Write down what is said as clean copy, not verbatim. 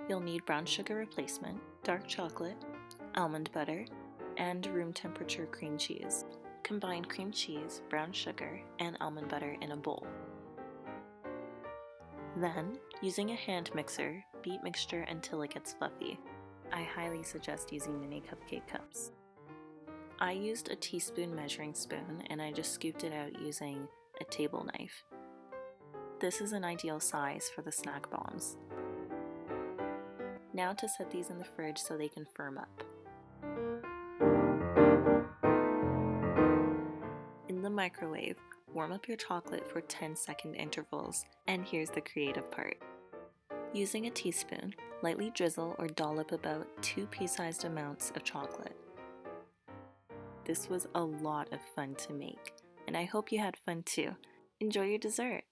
You'll need brown sugar replacement, dark chocolate, almond butter, and room temperature cream cheese. Combine cream cheese, brown sugar, and almond butter in a bowl. Then, using a hand mixer, beat mixture until it gets fluffy. I highly suggest using mini cupcake cups. I used a teaspoon measuring spoon and I just scooped it out using a table knife. This is an ideal size for the snack bombs. Now to set these in the fridge so they can firm up. In the microwave, warm up your chocolate for 10-second intervals, and here's the creative part. Using a teaspoon, lightly drizzle or dollop about 2 pea-sized amounts of chocolate. This was a lot of fun to make, and I hope you had fun too. Enjoy your dessert!